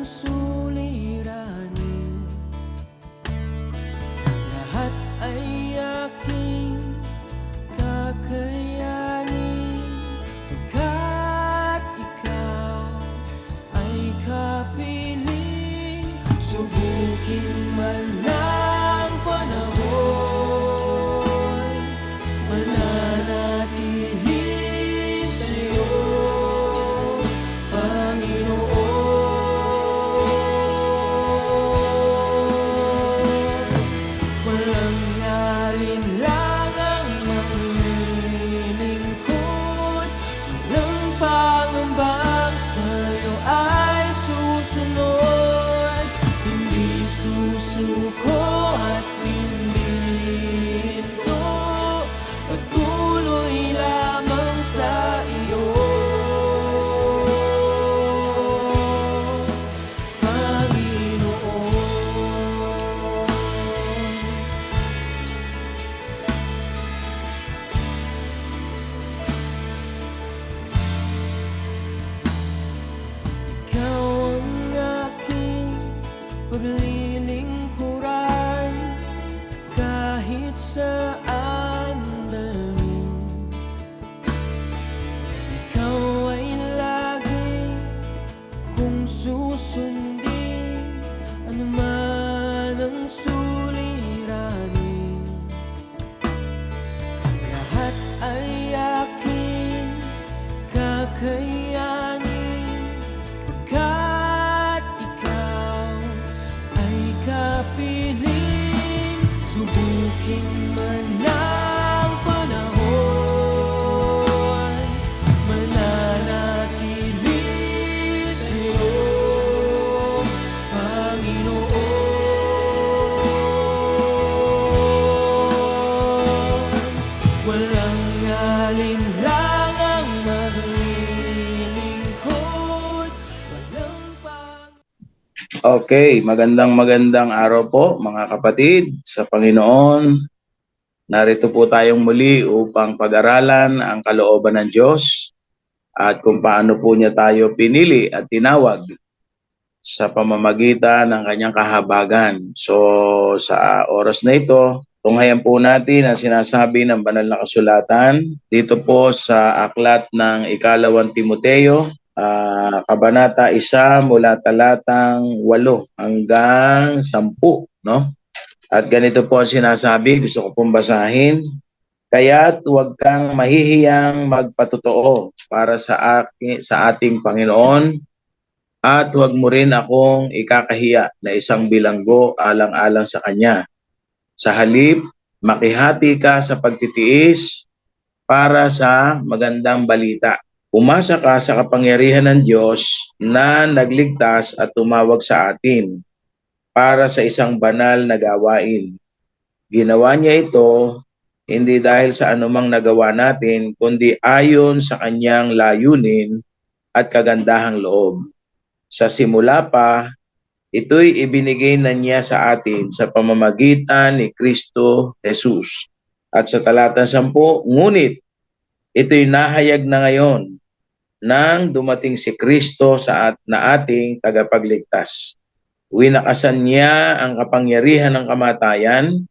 suliranin, lahat ay aking kakayanin, pagkat ikaw ay kapiling. Subukin man ng panahon, mananatili sa'yo, Panginoon. Walang alinlangang maglilingkod, walang pangambang sa'yo ay susunod. Hindi susuko at hindi ito, patuloy lamang sa iyo, Panginoon. Ikaw ang aking paglilingkuran, kahit saan dalhin. Ikaw ay lagi kung susundin, anuman ang suliranin, lahat ay aking kakayanin, pagkat ikaw ay kapiling. Subukin man ng panahon, mananatili sa'yo, Panginoon. Walang alinlangang maglilingkod, walang Okay, magandang araw po mga kapatid sa Panginoon. Narito po tayong muli upang pag-aralan ang kalooban ng Diyos at kung paano po niya tayo pinili at tinawag sa pamamagitan ng kanyang kahabagan. So sa oras na ito, tunghayan po natin ang sinasabi ng banal na kasulatan dito po sa aklat ng ikalawang Timoteo, kabanata 1 mula talatang 8 hanggang 10, no? At ganito po ang sinasabi, gusto ko pong basahin. Kaya't huwag kang mahihiyang magpatotoo para sa ating Panginoon, at huwag mo rin akong ikakahiya na isang bilanggo alang-alang sa Kanya. Sa halip, makihati ka sa pagtitiis para sa magandang balita. Umasa ka sa kapangyarihan ng Diyos na nagligtas at tumawag sa atin para sa isang banal na gawain. Ginawa niya ito hindi dahil sa anumang nagawa natin, kundi ayon sa kanyang layunin at kagandahang loob. Sa simula pa, ito'y ibinigay na niya sa atin sa pamamagitan ni Kristo Jesus. At sa talata 10, ngunit ito'y nahayag na ngayon nang dumating si Kristo na ating tagapagligtas. Winakasan niya ang kapangyarihan ng kamatayan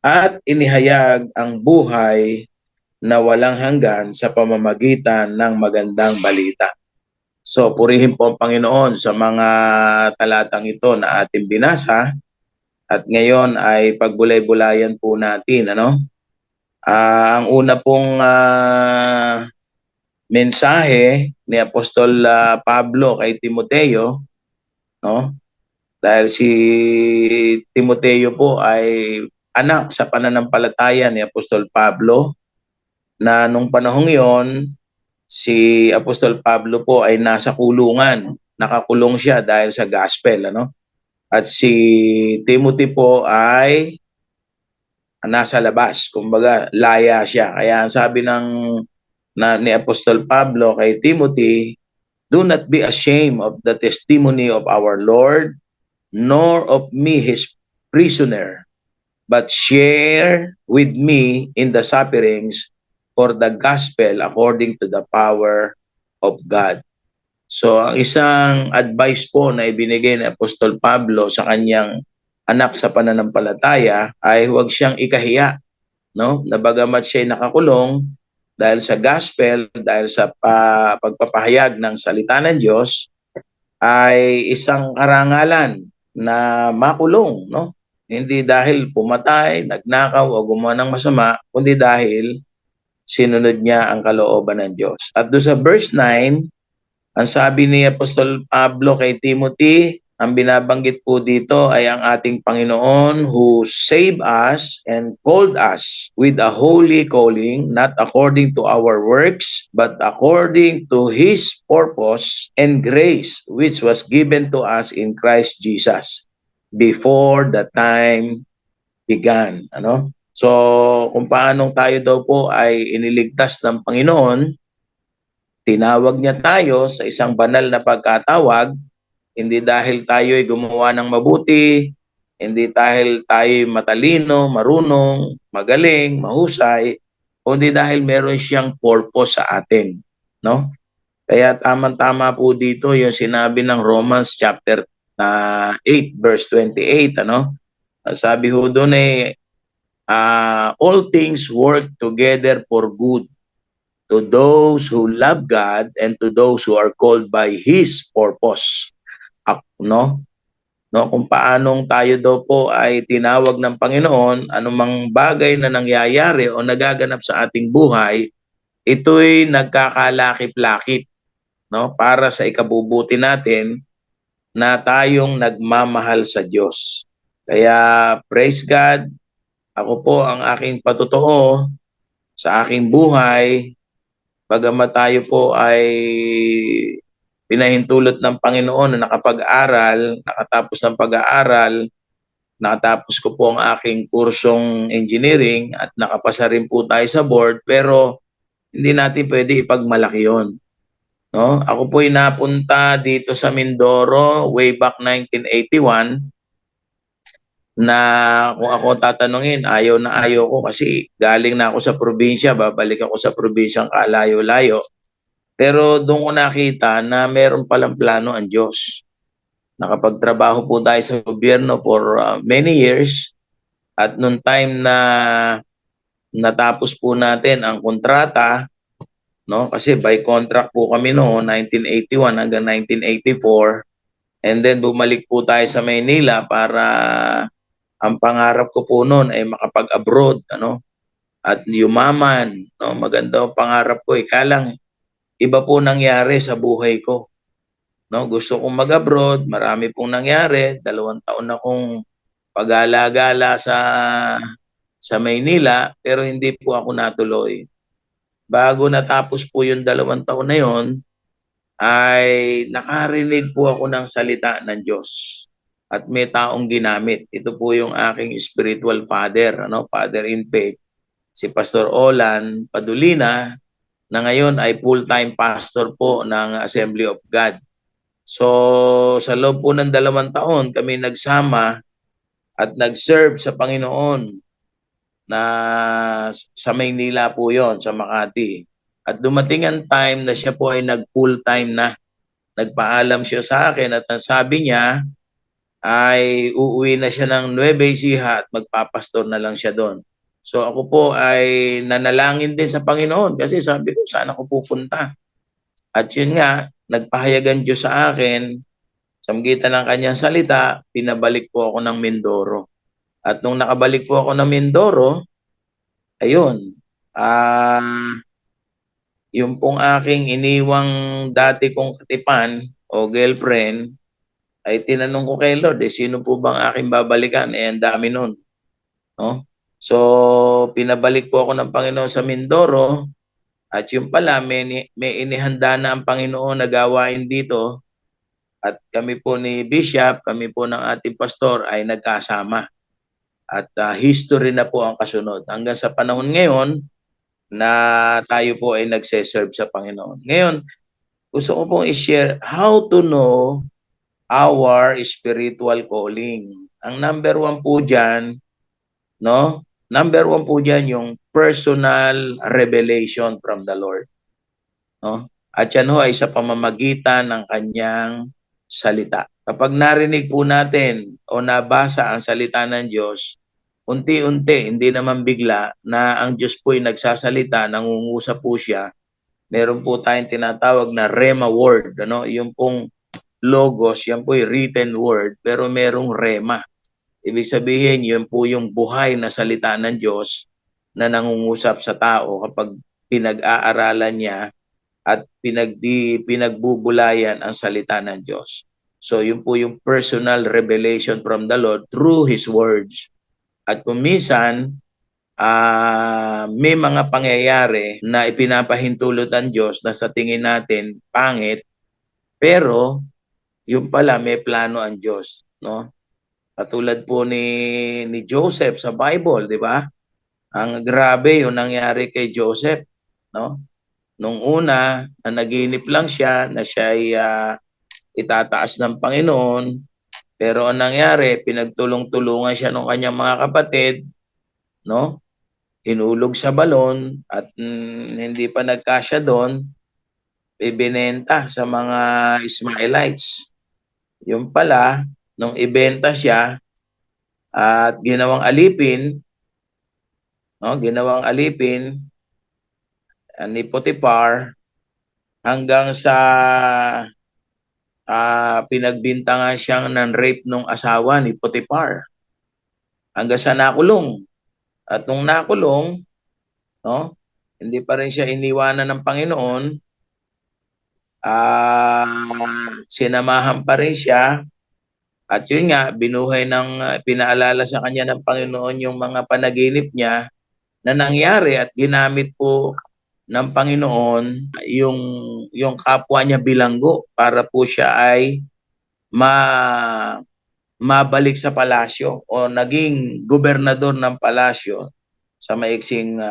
at inihayag ang buhay na walang hanggan sa pamamagitan ng magandang balita. So, purihin po ang Panginoon sa mga talatang ito na ating binasa. At ngayon ay pagbulay-bulayan po natin, ano? Ang una pong mensahe ni Apostol Pablo kay Timoteo, no? Dahil si Timoteo po ay anak sa pananampalataya ni Apostol Pablo, na nung panahong yon, si Apostol Pablo po ay nasa kulungan. Nakakulong siya dahil sa gospel, ano? At si Timothy po ay nasa labas, kumbaga laya siya. Kaya ang sabi ni Apostol Pablo kay Timothy, do not be ashamed of the testimony of our Lord, nor of me his prisoner, but share with me in the sufferings for the gospel according to the power of God. So, ang isang advice po na ibinigay ni Apostol Pablo sa kanyang anak sa pananampalataya ay huwag siyang ikahiya, no? Na bagamat siya'y nakakulong dahil sa gospel, dahil sa pagpapahayag ng salita ng Diyos, ay isang karangalan na makulong, no? Hindi dahil pumatay, nagnakaw o gumawa ng masama, kundi dahil sinunod niya ang kalooban ng Diyos. At doon sa verse 9, ang sabi ni Apostol Pablo kay Timothy, ang binabanggit po dito ay ang ating Panginoon who saved us and called us with a holy calling, not according to our works, but according to His purpose and grace, which was given to us in Christ Jesus before the time began. Ano? So, kung paanong tayo daw po ay iniligtas ng Panginoon, tinawag niya tayo sa isang banal na pagkatawag, hindi dahil tayo ay gumawa ng mabuti, hindi dahil tayo ay matalino, marunong, magaling, mahusay, kundi dahil meron siyang purpose sa atin, no? Kaya tamang-tama po dito yung sinabi ng Romans chapter 8 verse 28, ano? Sabi ho doon all things work together for good to those who love God and to those who are called by His purpose. No? No, kung paanong tayo daw po ay tinawag ng Panginoon, anumang bagay na nangyayari o nagaganap sa ating buhay, ito'y nagkakalakip-lakip, no? Para sa ikabubuti natin na tayong nagmamahal sa Diyos. Kaya praise God, ako po ang aking patotoo sa aking buhay, bagamat tayo po ay pinahintulot ng Panginoon na nakapag-aral, nakatapos ng pag-aaral, nakatapos ko po ang aking kursong engineering at nakapasa rin po tayo sa board, pero hindi natin pwede ipagmalaki yun. No? Ako po ay napunta dito sa Mindoro way back 1981 na kung ako tatanungin, ayaw na ayaw ko kasi galing na ako sa probinsya, babalik ako sa probinsyang kalayo-layo. Pero doon ko nakita na meron palang plano ang Diyos. Nakapagtrabaho po tayo sa gobyerno for many years at noong time na natapos po natin ang kontrata, no? Kasi by contract po kami noon 1981 hanggang 1984, and then bumalik po tayo sa Maynila para ang pangarap ko po noon ay makapag-abroad, ano? At yumaman, no? Maganda ang pangarap ko, kalang iba po nangyari sa buhay ko. No, gusto kong mag-abroad, marami pong nangyari, 2 taon akong pag-gala-gala sa Maynila, pero hindi po ako natuloy. Bago natapos po yung 2 taon na yon, ay nakarinig po ako ng salita ng Diyos. At may taong ginamit. Ito po yung aking spiritual father, ano, father in faith, si Pastor Olan Padulina, na ngayon ay full-time pastor po ng Assembly of God. So, sa loob po ng 2 taon, kami nagsama at nag-serve sa Panginoon na sa Maynila po yon, sa Makati. At dumating ang time na siya po ay nag-full-time na. Nagpaalam siya sa akin at ang sabi niya ay uuwi na siya ng Nueva Ecija at magpapastor na lang siya doon. So ako po ay nanalangin din sa Panginoon kasi sabi ko, saan ako pupunta? At yun nga, nagpahayagan Diyos sa akin, sa magitan ng kanyang salita, pinabalik po ako ng Mindoro. At nung nakabalik po ako ng Mindoro, ayun, yung pong aking iniwang dati kong katipan o girlfriend, ay tinanong ko kay Lord, sino po bang aking babalikan? Ang dami nun. No? So, pinabalik po ako ng Panginoon sa Mindoro, at yung pala, may inihanda na ang Panginoon na gawain dito, at kami po ni Bishop, kami po ng ating pastor ay nagkasama. At history na po ang kasunod. Hanggang sa panahon ngayon na tayo po ay nagse-serve sa Panginoon. Ngayon, gusto ko pong i-share how to know our spiritual calling. Ang number 1 po dyan, no? Number 1 po dyan yung personal revelation from the Lord. No? At yan ho ay sa pamamagitan ng kanyang salita. Kapag narinig po natin o nabasa ang salita ng Diyos, unti-unti, hindi naman bigla, na ang Diyos po ay nagsasalita, nangungusap po siya, meron po tayong tinatawag na Rema word. Ano? Yung pong logos, yan po ay written word, pero merong Rema. Ibig sabihin, yun po yung buhay na salita ng Diyos na nangungusap sa tao kapag pinag-aaralan niya at pinagbubulayan ang salita ng Diyos. So yun po yung personal revelation from the Lord through His words. At kung minsan, may mga pangyayari na ipinapahintulot ng Diyos na sa tingin natin pangit, pero yung pala may plano ang Diyos, no? Katulad po ni Joseph sa Bible, di ba? Ang grabe yung nangyari kay Joseph, no? Nung una, na naginip lang siya na siya ay itataas ng Panginoon, pero ang nangyari, pinagtulong-tulungan siya ng kanyang mga kapatid, no? Hinulog sa balon at hindi pa nagkasya doon, ibinenta sa mga Ismailites. Yung pala, nung ibenta siya at ginawang alipin, no? Ginawang alipin ni Potiphar hanggang sa pinagbintangan siyang ng rape nung asawa ni Potiphar. Hanggang sa nakulong. At nung nakulong, no, hindi pa rin siya iniwanan ng Panginoon, sinamahan pa rin siya. At yun nga, pinaalala sa kanya ng Panginoon yung mga panaginip niya na nangyari at ginamit po ng Panginoon yung kapwa niya bilanggo para po siya ay mabalik sa palasyo o naging gobernador ng palasyo sa maiksing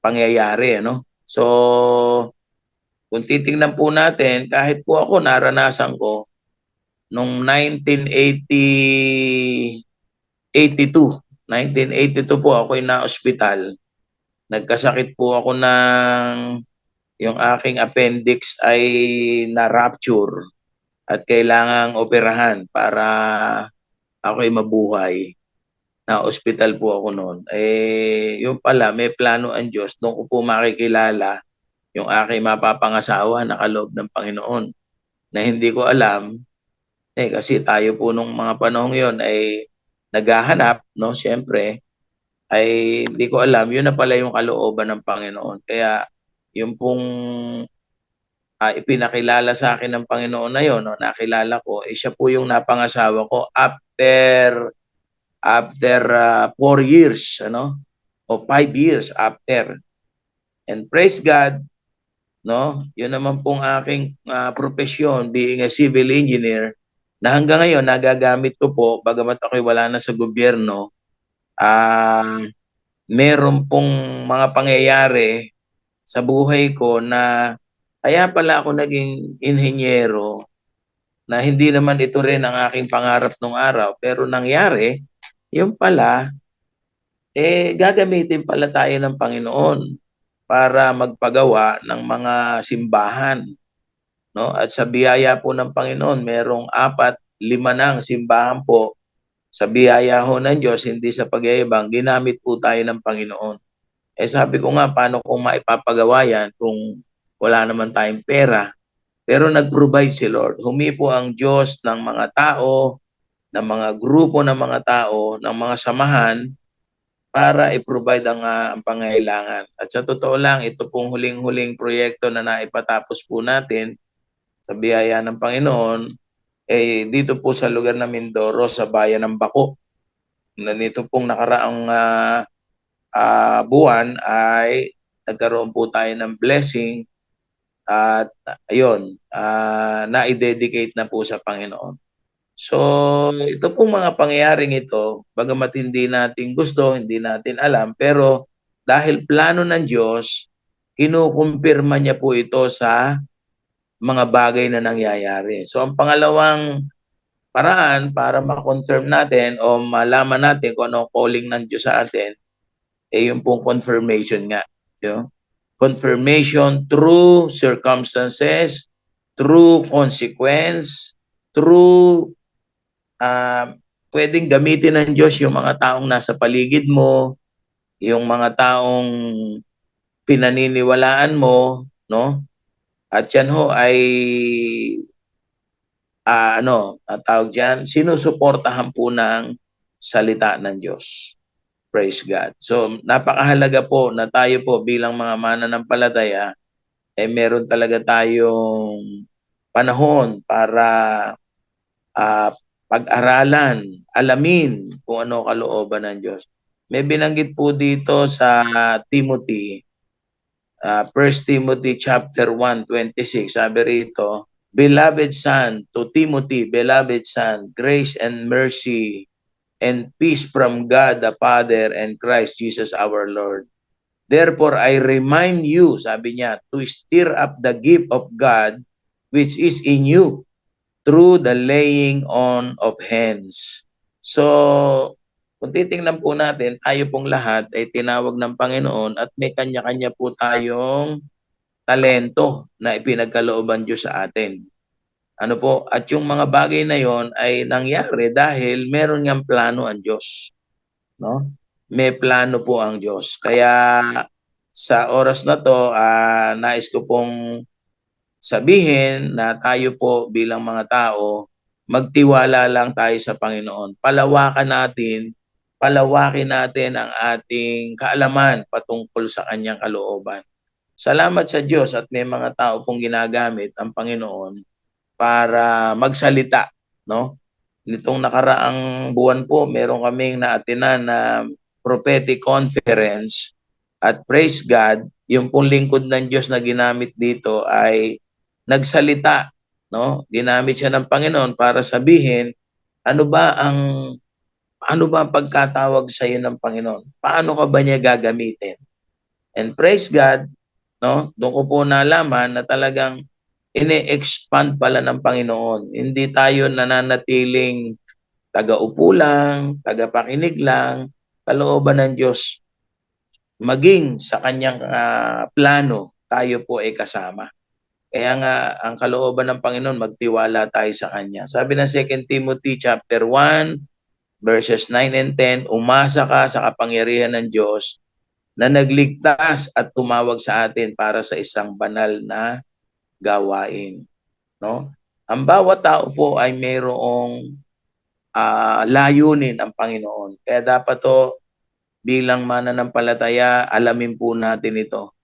pangyayari, ano? So, kung titingnan po natin, kahit po ako naranasan ko nung 1982 po ako na ospital. Nagkasakit po ako ng yung aking appendix ay na-rupture at kailangang operahan para ako ay mabuhay. Na ospital po ako noon. Yung pala, may plano ang Diyos. Doon ko po makikilala yung aking mapapangasawa na kaloob ng Panginoon. Na hindi ko alam, kasi tayo po nung mga panahong yon ay naghahanap, no? Siyempre, ay hindi ko alam, yun na pala yung kalooban ng Panginoon. Kaya yung pong ipinakilala sa akin ng Panginoon na yun, no? Nakilala ko, siya po yung napangasawa ko after 4 years, ano? O 5 years after. And praise God, no? Yun naman pong aking profesyon, being a civil engineer, na hanggang ngayon nagagamit ko po, bagamat ako'y wala na sa gobyerno, meron pong mga pangyayari sa buhay ko na kaya pala ako naging inhenyero, na hindi naman ito rin ang aking pangarap nung araw, pero nangyari, yung pala, gagamitin pala tayo ng Panginoon para magpagawa ng mga simbahan, no? At sa biyaya po ng Panginoon, merong 4, 5 ng simbahan po. Sa biyaya ho ng Diyos, hindi sa pagyayabang, ginamit po tayo ng Panginoon. Sabi ko nga, paano kung maipapagawa yan kung wala naman tayong pera? Pero nag-provide si Lord. Humipo ang Diyos ng mga tao, ng mga grupo ng mga tao, ng mga samahan, para i-provide ang pangailangan. At sa totoo lang, ito pong huling-huling proyekto na naipatapos po natin sa biyaya ng Panginoon, dito po sa lugar ng Mindoro, sa bayan ng Bako. Na nito pong nakaraang buwan ay nagkaroon po tayo ng blessing at ayun, na-dedicate na po sa Panginoon. So, ito pong mga pangyayaring ito, bagamat hindi natin gusto, hindi natin alam, pero dahil plano ng Diyos, kinukumpirma niya po ito sa mga bagay na nangyayari. So, ang pangalawang paraan para ma-confirm natin o malaman natin kung ano calling ng Diyos sa atin, yung pong confirmation nga. You know? confirmation through circumstances, through consequence, through pwedeng gamitin ng Diyos yung mga taong nasa paligid mo, yung mga taong pinaniniwalaan mo, no? At yan ho ay tawag diyan, sinusuportahan po ng salita ng Diyos. Praise God. So, napakahalaga po na tayo po bilang mga mananampalataya, meron talaga tayong panahon para ah, pag-aralan, alamin kung ano kalooban ng Diyos. May binanggit po dito sa Timothy, 1 Timothy chapter 1:26, sabi rito, Beloved son, to Timothy, beloved son, grace and mercy and peace from God the Father and Christ Jesus our Lord. Therefore, I remind you, sabi niya, to stir up the gift of God which is in you through the laying on of hands. So, kung titingnan po natin, tayo pong lahat ay tinawag ng Panginoon at may kanya-kanya po tayong talento na ipinagkalooban Diyos sa atin. Ano po? At yung mga bagay na yon ay nangyari dahil meron ngang plano ang Diyos. No? May plano po ang Diyos. Kaya sa oras na to, nais ko pong sabihin na tayo po bilang mga tao, magtiwala lang tayo sa Panginoon. Palawakin natin ang ating kaalaman patungkol sa kanyang kalooban. Salamat sa Diyos at may mga tao pong ginagamit ang Panginoon para magsalita, no? Nitong nakaraang buwan po, meron kaming naatenan na prophetic conference at praise God, yung pong lingkod ng Diyos na ginamit dito ay nagsalita, no? Ginamit siya ng Panginoon para sabihin, ano ba ang pagkatawag sa iyo ng Panginoon? Paano ka ba niya gagamitin? And praise God, no? Doon ko po nalaman na talagang ine-expand pala ng Panginoon. Hindi tayo nananatiling taga-upo lang, tagapakinig lang, kalooban ng Diyos. Maging sa kanyang plano, tayo po ay kasama. Kaya nga, ang kalooban ng Panginoon, magtiwala tayo sa Kanya. Sabi ng 2 Timothy chapter 1, verses 9 and 10, umasa ka sa kapangyarihan ng Diyos na nagligtas at tumawag sa atin para sa isang banal na gawain. No? Ang bawat tao po ay mayroong layunin ang Panginoon. Kaya dapat to bilang mananampalataya, alamin po natin ito.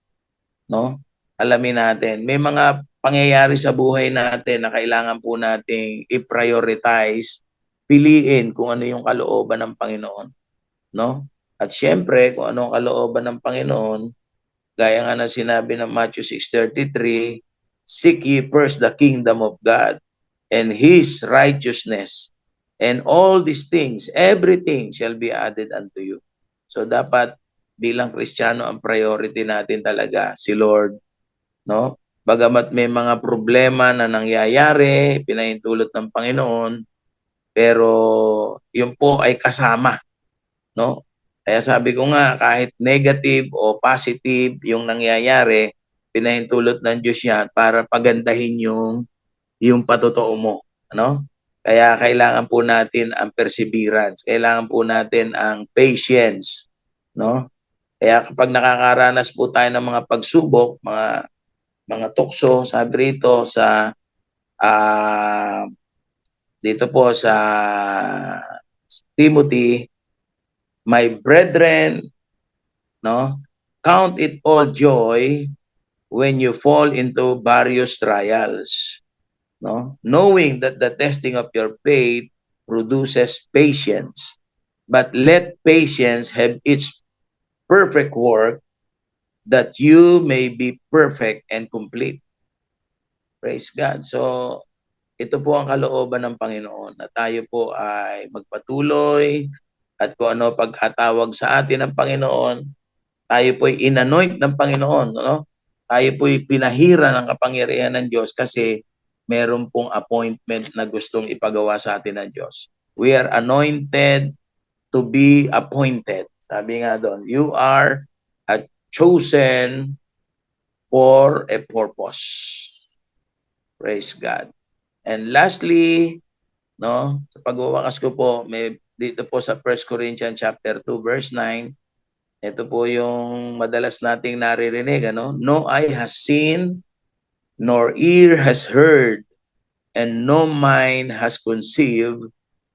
No? Alamin natin. May mga pangyayari sa buhay natin na kailangan po nating i-prioritize, piliin kung ano yung kalooban ng Panginoon. No? At syempre, kung ano ang kalooban ng Panginoon, gaya nga ng sinabi ng Matthew 6:33, seek ye first the kingdom of God and His righteousness, and all these things, everything shall be added unto you. So dapat bilang Kristiyano ang priority natin talaga si Lord, no? Bagamat may mga problema na nangyayari, pinahintulot ng Panginoon, pero yun po ay kasama, no? Kaya sabi ko nga, kahit negative o positive yung nangyayari, pinahintulot ng Diyos yan para pagandahin yung patotoo mo, ano? Kaya kailangan po natin ang perseverance, kailangan po natin ang patience, no? Kaya kapag nakakaranas po tayo ng mga pagsubok, mga tukso, sabi rito sa dito po sa Timothy, my brethren, no, count it all joy when you fall into various trials, no, knowing that the testing of your faith produces patience, but let patience have its perfect work, that you may be perfect and complete. Praise God. So ito po ang kalooban ng Panginoon, na tayo po ay magpatuloy at kung ano pagkatawag sa atin ng Panginoon, tayo po ay inanoint ng Panginoon, no? Tayo po ay pinahira ng kapangyarihan ng Diyos kasi meron pong appointment na gustong ipagawa sa atin ng Diyos. We are anointed to be appointed. Sabi nga doon, you are a chosen for a purpose. Praise God. And lastly, no, sa pagwawakas ko po, may dito po sa 1 Corinthians chapter 2 verse 9, ito po yung madalas nating naririnig, ano? No eye has seen, nor ear has heard, and no mind has conceived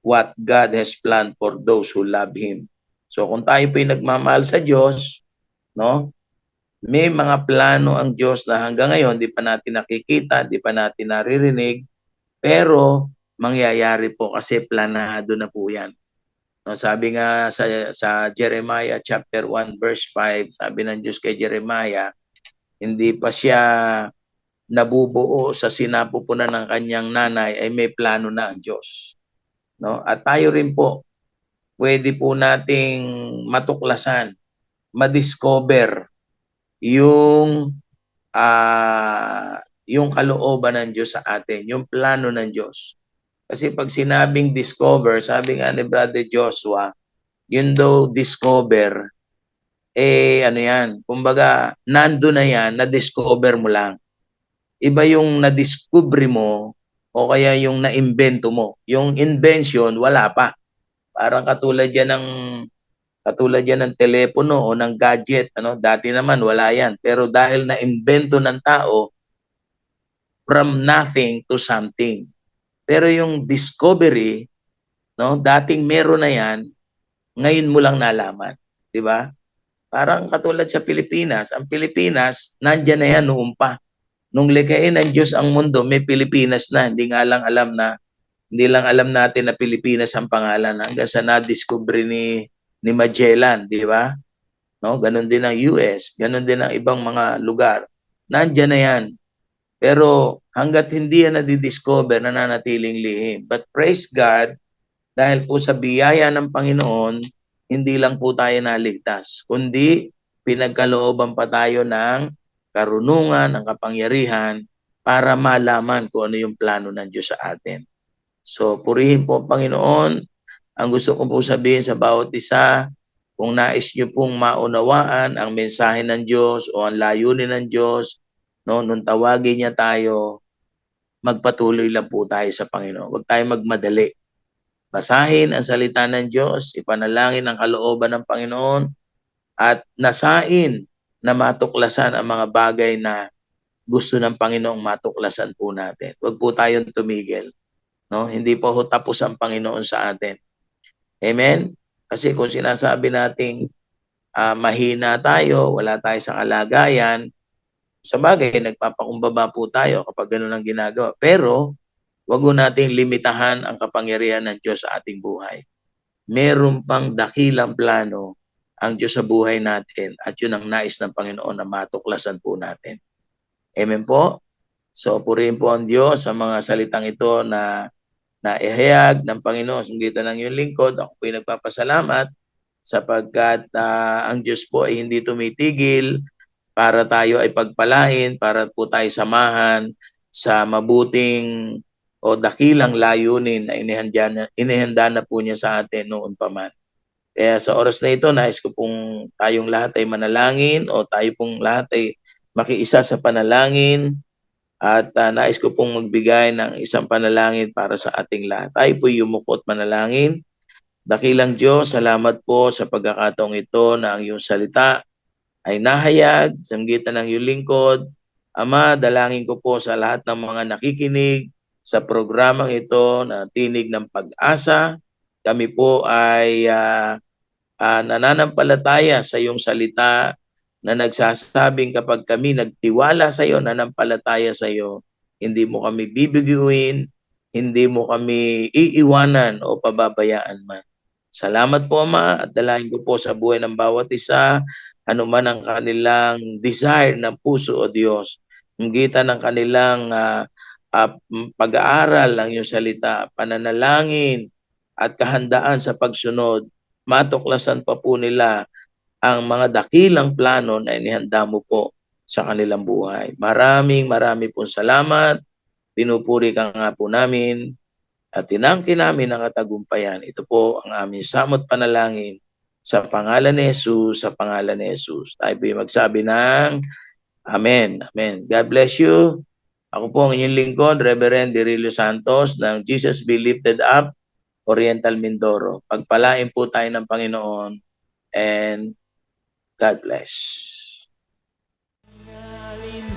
what God has planned for those who love Him. So kung tayo po yung nagmamahal sa Diyos, no? May mga plano ang Diyos na hanggang ngayon di pa natin nakikita, di pa natin naririnig, pero mangyayari po kasi planado na po 'yan. No, sabi nga sa Jeremiah chapter 1 verse 5, sabi ng Diyos kay Jeremiah, hindi pa siya nabubuo sa sinapupunan ng kanyang nanay ay may plano na ang Diyos. No? At tayo rin po, pwede po nating matuklasan, madiscover yung yung kalooban ng Diyos sa atin, yung plano ng Diyos. Kasi pag sinabing discover, sabi nga ni Brother Joshua, yun daw discover, ano yan, kumbaga, nando na yan, na-discover mo lang. Iba yung na-discover mo, o kaya yung na-invento mo. Yung invention, wala pa. Parang katulad yan ng telepono o ng gadget, ano? Dati naman wala yan. Pero dahil na-invento ng tao, from nothing to something. Pero yung discovery, no, dating meron na yan, ngayon mo lang nalaman, 'di ba? Parang katulad sa Pilipinas, ang Pilipinas nandiyan na yan noon pa. Nung likhain ng Diyos ang mundo, may Pilipinas na. Hindi lang alam natin na Pilipinas ang pangalan hanggang sa na-discover ni Magellan, 'di ba? No, ganun din ang US, ganun din ang ibang mga lugar. Nandiyan na yan. Pero hangga't hindi yan nadidiscover, nananatiling lihim. But praise God, dahil po sa biyaya ng Panginoon, hindi lang po tayo naligtas, kundi pinagkalooban pa tayo ng karunungan, ng kapangyarihan para malaman kung ano yung plano ng Diyos sa atin. So, purihin po ang Panginoon. Ang gusto ko po sabihin sa bawat isa, kung nais nyo pong maunawaan ang mensahe ng Diyos o ang layunin ng Diyos, no, nung tawagin niya tayo, magpatuloy lang po tayo sa Panginoon. Huwag tayo magmadali. Basahin ang salita ng Diyos, ipanalangin ang kalooban ng Panginoon, at nasain na matuklasan ang mga bagay na gusto ng Panginoong matuklasan po natin. Huwag po tayong tumigil. No? Hindi po tapos ang Panginoon sa atin. Amen? Kasi kung sinasabi nating mahina tayo, wala tayo sa kalagayan, sa bagay, nagpapakumbaba po tayo kapag gano'n ang ginagawa. Pero, wag mo nating limitahan ang kapangyarihan ng Diyos sa ating buhay. Meron pang dakilang plano ang Diyos sa buhay natin at yun ang nais ng Panginoon na matuklasan po natin. Amen po? So, purihin po ang Diyos sa mga salitang ito na naihayag ng Panginoon sa gitan ng iyong lingkod. Ako po'y nagpapasalamat sapagkat ang Diyos po ay hindi tumitigil para tayo ay pagpalain, para po tayo samahan sa mabuting o dakilang layunin na inihanda na po niya sa atin noon pa man. Kaya sa oras na ito, nais ko pong tayong lahat ay manalangin o tayo pong lahat ay makiisa sa panalangin at nais ko pong magbigay ng isang panalangin para sa ating lahat. Tayo po yumuko at manalangin. Dakilang Diyos, salamat po sa pagkakataong ito na ang iyong salita ay nahayag sa gitan ng iyong lingkod. Ama, dalangin ko po sa lahat ng mga nakikinig sa programang ito na Tinig ng Pag-asa. Kami po ay nananampalataya sa iyong salita na nagsasabing kapag kami nagtiwala sa iyo, nanampalataya sa iyo, hindi mo kami bibiguin, hindi mo kami iiwanan o pababayaan man. Salamat po, Ama, at dalangin ko po sa buhay ng bawat isa, anuman ang kanilang desire ng puso o Diyos, ang gitan ng kanilang pag-aaral ng iyong salita, pananalangin at kahandaan sa pagsunod, matuklasan pa po nila ang mga dakilang plano na inihanda mo po sa kanilang buhay. Maraming pong salamat. Pinupuri ka nga po namin at tinangkin namin ang katagumpayan. Ito po ang aming samot panalangin sa pangalan ni Jesus, sa pangalan ni Jesus. Tayo po magsabi ng Amen. Amen. God bless you. Ako po ang inyong lingkod, Reverend Dirilio Santos ng Jesus Be Lifted Up, Oriental Mindoro. Pagpalain po tayo ng Panginoon and God bless. Alinlangang